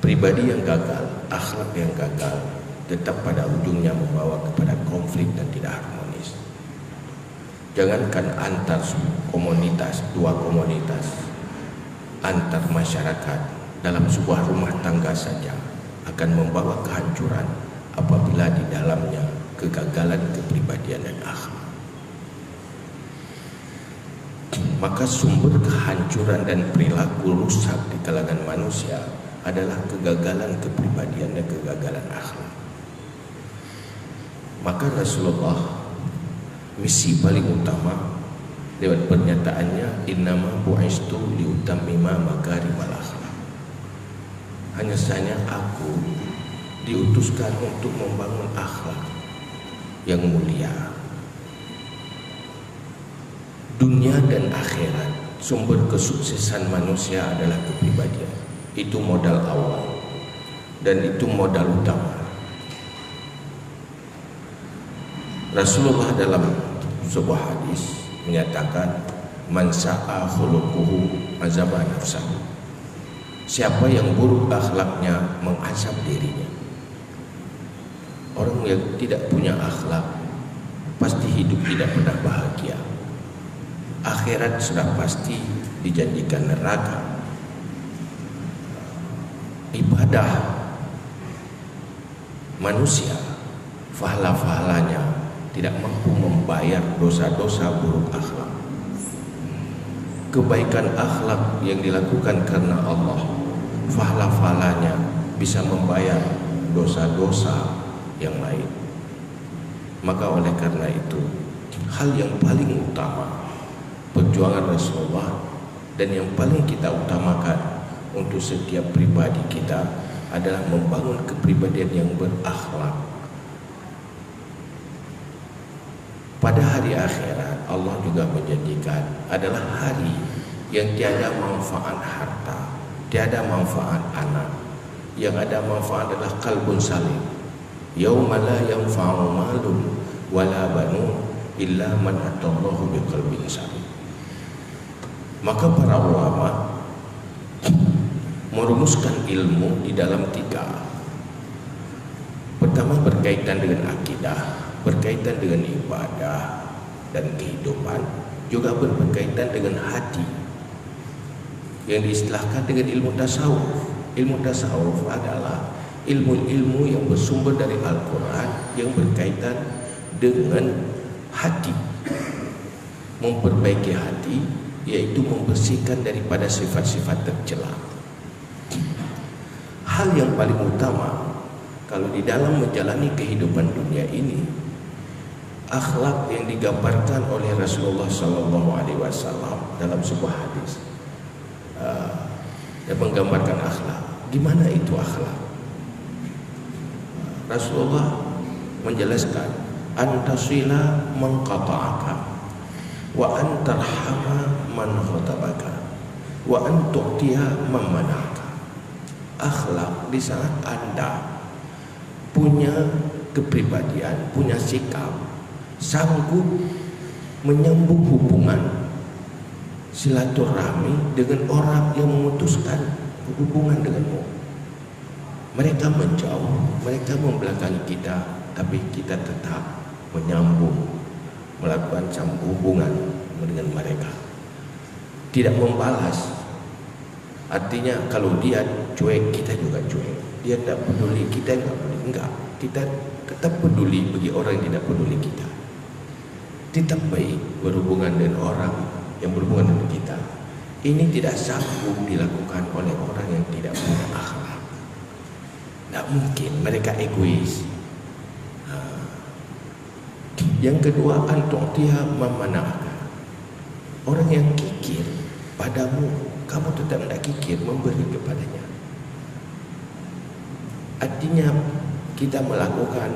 Pribadi yang gagal, akhlak yang gagal, tetap pada ujungnya membawa kepada konflik dan tidak harmonis. Jangankan antar komunitas, dua komunitas, antar masyarakat, dalam sebuah rumah tangga saja akan membawa kehancuran apabila di dalamnya kegagalan kepribadian dan akhlak. Maka sumber kehancuran dan perilaku rusak di kalangan manusia adalah kegagalan kepribadian dan kegagalan akhlak. Maka Rasulullah, misi paling utama lewat pernyataannya, innama bu'istu liutammima makarimal akhlak. Hanya saja aku diutuskan untuk membangun akhlak yang mulia. Dunia dan akhirat, sumber kesuksesan manusia adalah kepribadian. Itu modal awal dan itu modal utama. Rasulullah dalam sebuah hadis menyatakan, man sa'a khuluquhu azaba nafsahu. Siapa yang buruk akhlaknya mengazab dirinya. Orang yang tidak punya akhlak pasti hidup tidak pernah bahagia. Akhirat sudah pasti dijanjikan neraka. Ibadah manusia, pahala-pahalanya tidak mampu membayar dosa-dosa buruk akhlak. Kebaikan akhlak yang dilakukan karena Allah, pahala-pahalanya bisa membayar dosa-dosa yang lain. Maka oleh karena itu, hal yang paling utama perjuangan Rasulullah dan yang paling kita utamakan untuk setiap pribadi kita adalah membangun kepribadian yang berakhlak. Pada hari akhirat, Allah juga menjanjikan adalah hari yang tiada manfaat harta, tiada manfaat anak. Yang ada manfaat adalah qalbun salim. Yauma la yanfa'u malun wala banun illa man atallahu biqalbin salim. Maka para ulama merumuskan ilmu di dalam tiga. Pertama berkaitan dengan akidah, berkaitan dengan ibadah dan kehidupan, juga berkaitan dengan hati yang diistilahkan dengan ilmu tasawuf. Ilmu tasawuf adalah ilmu-ilmu yang bersumber dari Al-Quran yang berkaitan dengan hati, memperbaiki hati, yaitu membersihkan daripada sifat-sifat tercela. Hal yang paling utama kalau di dalam menjalani kehidupan dunia ini, akhlak yang digambarkan oleh Rasulullah SAW dalam sebuah hadis, yang menggambarkan akhlak. Gimana itu akhlak? Rasulullah menjelaskan, antasila man qata'aka wa antarhama man khatabaka wa antu'tiya man manaka. Akhlak di saat Anda punya kepribadian, punya sikap, sanggup menyambung hubungan silaturahmi dengan orang yang memutuskan hubungan denganmu. Mereka menjauh, mereka membelakangi kita, tapi kita tetap menyambung, melakukan hubungan dengan mereka, tidak membalas. Artinya kalau dia cuek, kita juga cuek. Dia tidak peduli, kita tidak peduli. Enggak, kita tetap peduli bagi orang yang tidak peduli kita. Tetap baik berhubungan dengan orang yang berhubungan dengan kita. Ini tidak sanggup dilakukan oleh orang yang tidak punya akhlak. Tidak mungkin, mereka egois. Yang kedua, antu'tiha mamana'aka. Orang yang kikir padamu, kamu tetap tidak kikir memberi kepadanya. Artinya kita melakukan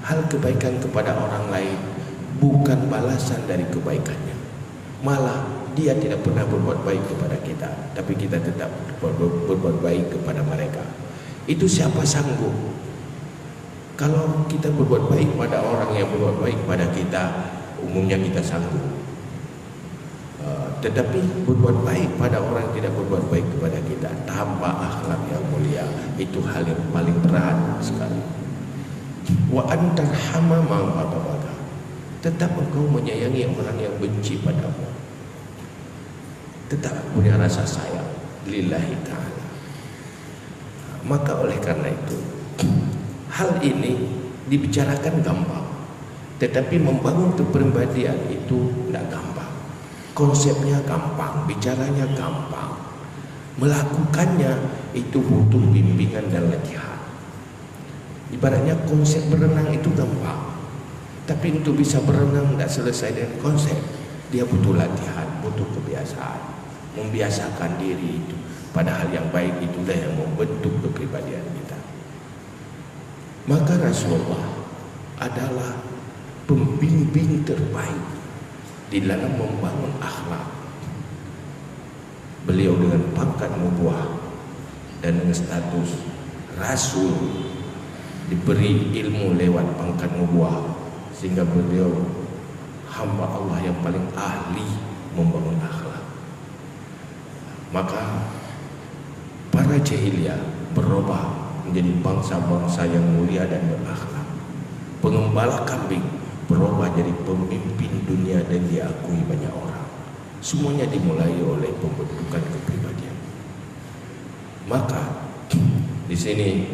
hal kebaikan kepada orang lain bukan balasan dari kebaikannya, malah dia tidak pernah berbuat baik kepada kita, tapi kita tetap berbuat baik kepada mereka. Itu siapa sanggup? Kalau kita berbuat baik pada orang yang berbuat baik pada kita, umumnya kita sanggup. Tetapi berbuat baik pada orang yang tidak berbuat baik kepada kita tanpa akhlak yang mulia, itu hal yang paling berat sekali. Wa antarhama man aghdabaka, tetap engkau menyayangi orang yang benci padamu, tetap punya rasa sayang lillahi ta'ala. Maka oleh karena itu, hal ini dibicarakan gampang, tetapi membangun kepribadian itu tidak gampang. Konsepnya gampang, bicaranya gampang, melakukannya itu butuh bimbingan dan latihan. Ibaratnya konsep berenang itu gampang, tapi untuk bisa berenang tidak selesai dengan konsep. Dia butuh latihan, butuh kebiasaan, membiasakan diri itu. Padahal yang baik itulah yang membentuk kepribadian kita. Maka Rasulullah adalah pembimbing terbaik di dalam membangun akhlak. Beliau dengan pangkat nubuah dan dengan status Rasul, diberi ilmu lewat pangkat nubuah, sehingga beliau hamba Allah yang paling ahli membangun akhlak. Maka para jahiliyah berubah menjadi bangsa-bangsa yang mulia dan berakhlak. Pengembala kambing berubah jadi pemimpin dunia dan diakui banyak orang. Semuanya dimulai oleh pembentukan kepribadian. Maka di sini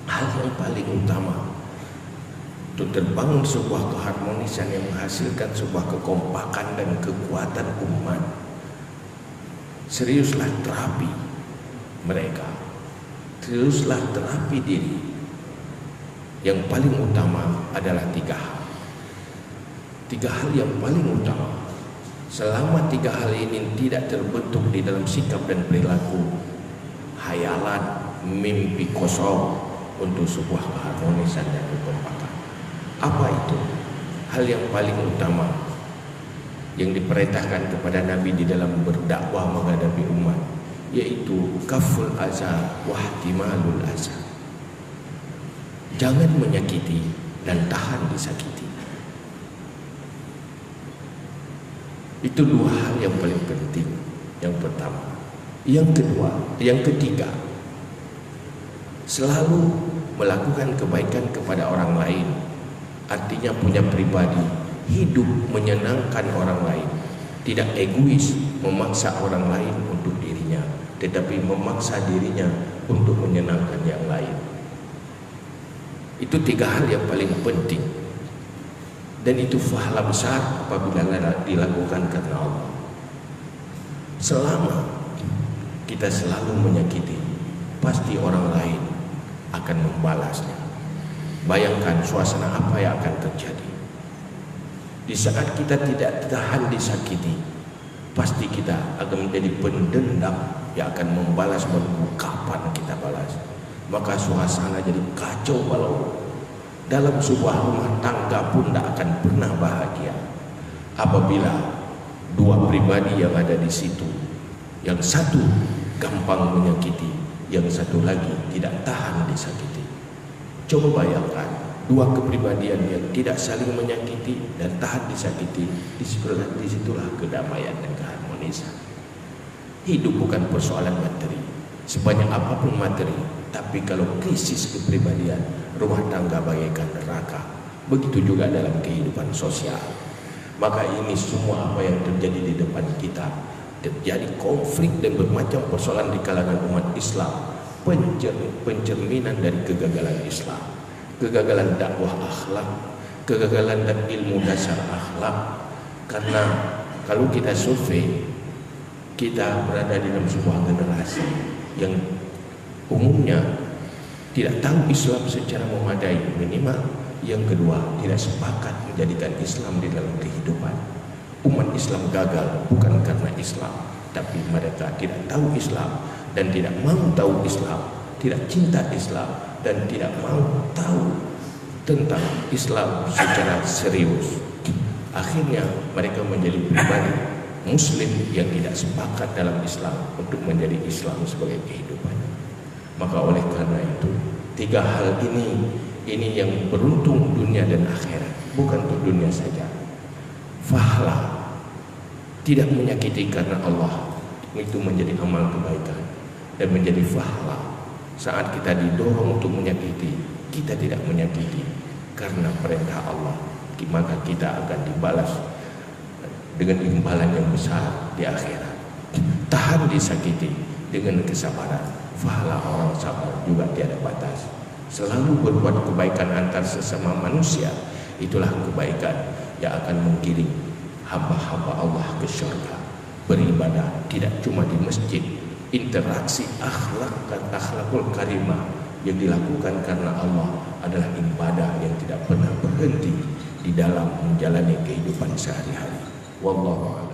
hal yang paling utama untuk terbangun sebuah keharmonisan yang menghasilkan sebuah kekompakan dan kekuatan umat, seriuslah terapi mereka, teruslah terapi diri. Yang paling utama adalah 3 hal. 3 hal yang paling utama. Selama 3 hal ini tidak terbentuk di dalam sikap dan perilaku, hayalan, mimpi kosong untuk sebuah keharmonisan dan kekompakan. Apa itu? Hal yang paling utama yang diperintahkan kepada Nabi di dalam berdakwah menghadapi umat, yaitu kaful aza wa ihtimalul aza. Jangan menyakiti dan tahan disakiti. Itu 2 hal yang paling penting. Yang pertama. Yang kedua, yang ketiga, selalu melakukan kebaikan kepada orang lain. Artinya punya pribadi, hidup menyenangkan orang lain, tidak egois memaksa orang lain untuk dirinya, tetapi memaksa dirinya untuk menyenangkan yang lain. Itu 3 hal yang paling penting. Dan itu pahala besar apabila dilakukan karena Allah. Selama kita selalu menyakiti, pasti orang lain akan membalasnya. Bayangkan suasana apa yang akan terjadi. Di saat kita tidak tahan disakiti, pasti kita akan menjadi pendendam yang akan membalas kapan kita balas. Maka suasana jadi kacau balau. Dalam sebuah rumah tangga pun tidak akan pernah bahagia apabila 2 pribadi yang ada di situ, yang satu gampang menyakiti, yang satu lagi tidak tahan disakiti. Coba bayangkan 2 kepribadian yang tidak saling menyakiti dan tahan disakiti, disitulah kedamaian dan keharmonisan. Hidup bukan persoalan materi, sebanyak apapun materi, tapi kalau krisis kepribadian, rumah tangga bagaikan neraka. Begitu juga dalam kehidupan sosial. Maka ini semua apa yang terjadi di depan kita, terjadi konflik dan bermacam persoalan di kalangan umat Islam, pencerminan dari kegagalan Islam, kegagalan dakwah akhlak, kegagalan dan ilmu dasar akhlak. Karena kalau kita survei, kita berada di dalam sebuah generasi yang umumnya tidak tahu Islam secara memadai, minimal. Yang kedua, tidak sepakat menjadikan Islam di dalam kehidupan. Umat Islam gagal bukan karena Islam, tapi mereka tidak tahu Islam dan tidak mau tahu Islam, tidak cinta Islam dan tidak mau tahu tentang Islam secara serius. Akhirnya mereka menjadi pribadi Muslim yang tidak sepakat dalam Islam untuk menjadi Islam sebagai kehidupan. Maka oleh karena itu, 3 hal ini yang beruntung dunia dan akhirat, bukan untuk dunia saja. Pahala Tidak menyakiti karena Allah, itu menjadi amal kebaikan dan menjadi pahala. Saat kita didorong untuk menyakiti, kita tidak menyakiti karena perintah Allah, maka kita akan dibalas dengan imbalan yang besar di akhirat. Tahan disakiti dengan kesabaran, pahala orang sabar juga tiada batas. Selalu berbuat kebaikan antar sesama manusia, itulah kebaikan yang akan menggiring hamba-hamba Allah ke syurga. Beribadah tidak cuma di masjid, interaksi akhlakul karimah yang dilakukan karena Allah adalah ibadah yang tidak pernah berhenti di dalam menjalani kehidupan sehari-hari. Wallahu a'lam.